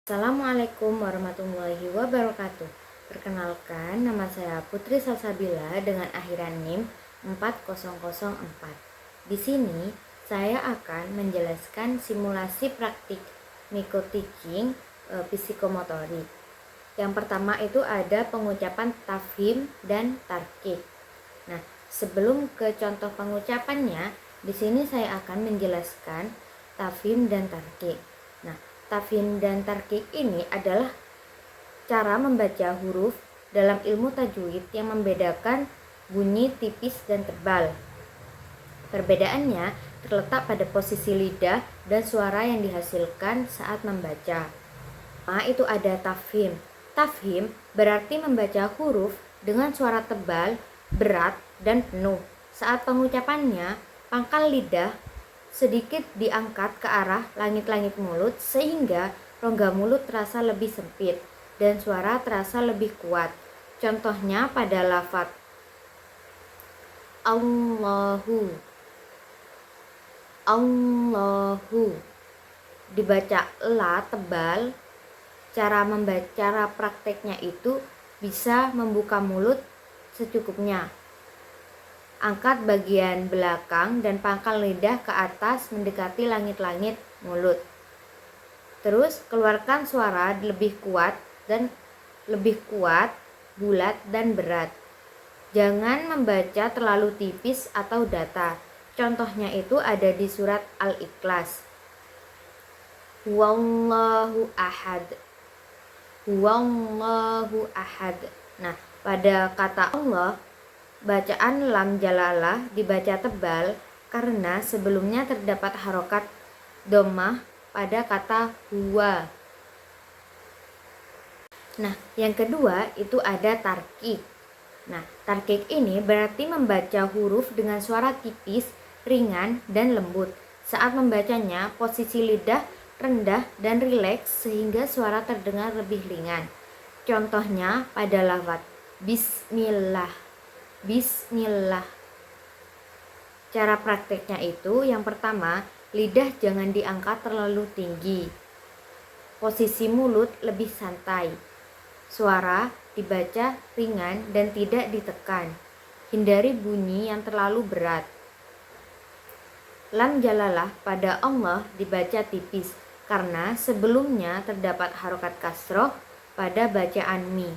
Assalamualaikum warahmatullahi wabarakatuh. Perkenalkan, nama saya Putri Salsabila dengan akhiran NIM 4004. Di sini saya akan menjelaskan simulasi praktik micro-teaching psikomotorik. Yang pertama itu ada pengucapan tafhim dan tarkik. Nah, sebelum ke contoh pengucapannya, di sini saya akan menjelaskan tafhim dan tarkik. Nah, tafhim dan tarkik ini adalah cara membaca huruf dalam ilmu tajwid yang membedakan bunyi tipis dan tebal. Perbedaannya terletak pada posisi lidah dan suara yang dihasilkan saat membaca. Itu ada tafhim. Tafhim berarti membaca huruf dengan suara tebal, berat, dan penuh. Saat pengucapannya, pangkal lidah sedikit diangkat ke arah langit-langit mulut sehingga rongga mulut terasa lebih sempit dan suara terasa lebih kuat. Contohnya pada lafaz Allahu. Allahu dibaca la tebal. Cara prakteknya itu bisa membuka mulut secukupnya. Angkat bagian belakang dan pangkal lidah ke atas mendekati langit-langit mulut. Terus keluarkan suara lebih kuat, bulat dan berat. Jangan membaca terlalu tipis atau datar. Contohnya itu ada di surat Al-Ikhlas. Huwallahu ahad. Huwallahu ahad. Nah, pada kata Allah, bacaan lam jalalah dibaca tebal karena sebelumnya terdapat harokat dhammah pada kata huwa. Nah, yang kedua itu ada tarkik. Nah, tarkik ini berarti membaca huruf dengan suara tipis, ringan, dan lembut. Saat membacanya, posisi lidah rendah dan rileks sehingga suara terdengar lebih ringan. Contohnya pada lafaz Bismillah. Bismillah. Cara prakteknya itu yang pertama, lidah jangan diangkat terlalu tinggi. Posisi mulut lebih santai. Suara dibaca ringan dan tidak ditekan. Hindari bunyi yang terlalu berat. Lam jalalah pada Allah dibaca tipis karena sebelumnya terdapat harokat kasroh pada bacaan mi.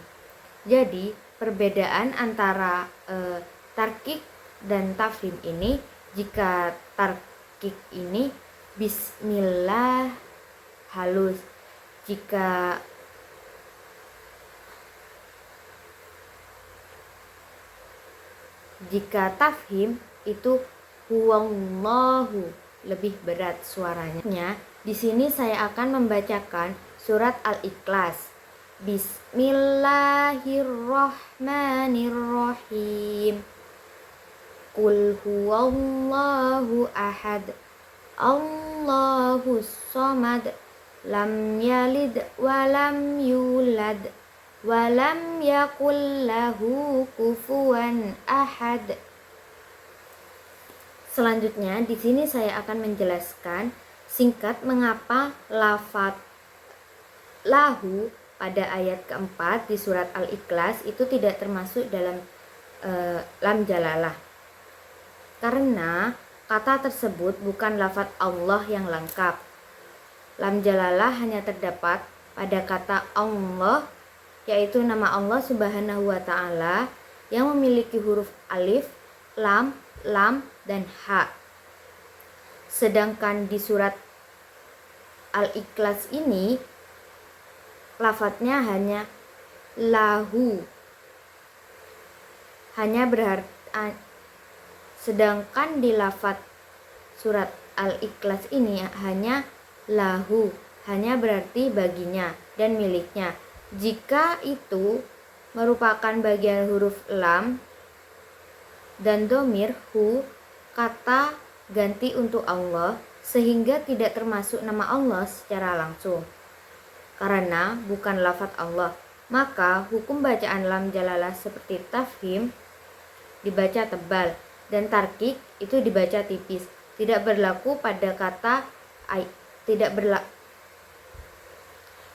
Jadi perbedaan antara tarkik dan tafhim ini, jika tarkik ini bismillah halus, jika tafhim itu huwallahu lebih berat suaranya. Di sini saya akan membacakan surat Al-Ikhlas. Bismillahirrahmanirrahim. Qul huwallahu ahad. Allahus samad. Lam yalid walam yulad. Walam yakul lahu kufuwan ahad. Selanjutnya di sini saya akan menjelaskan singkat mengapa lafaz lahu pada ayat keempat di surat Al-Ikhlas itu tidak termasuk dalam lam jalalah. Karena kata tersebut bukan lafaz Allah yang lengkap. Lam jalalah hanya terdapat pada kata Allah, yaitu nama Allah Subhanahu wa Ta'ala yang memiliki huruf alif, lam, dan ha. Sedangkan di surat Al-Ikhlas ini lafadznya hanya lahu. Sedangkan di lafadz surat Al-Ikhlas ini hanya lahu, hanya berarti baginya dan miliknya. Jika itu merupakan bagian huruf lam dan domir hu, kata ganti untuk Allah, sehingga tidak termasuk nama Allah secara langsung karena bukan lafaz Allah. Maka hukum bacaan lam jalalah seperti tafhim dibaca tebal dan tarkik itu dibaca tipis. Tidak berlaku pada kata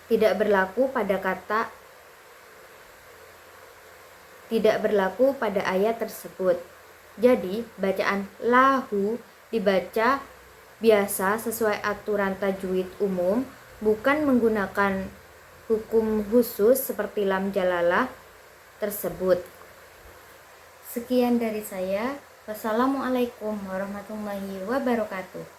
tidak berlaku pada ayat tersebut. Jadi, bacaan lahu dibaca biasa sesuai aturan tajwid umum, bukan menggunakan hukum khusus seperti lam jalalah tersebut. Sekian dari saya. Wassalamualaikum warahmatullahi wabarakatuh.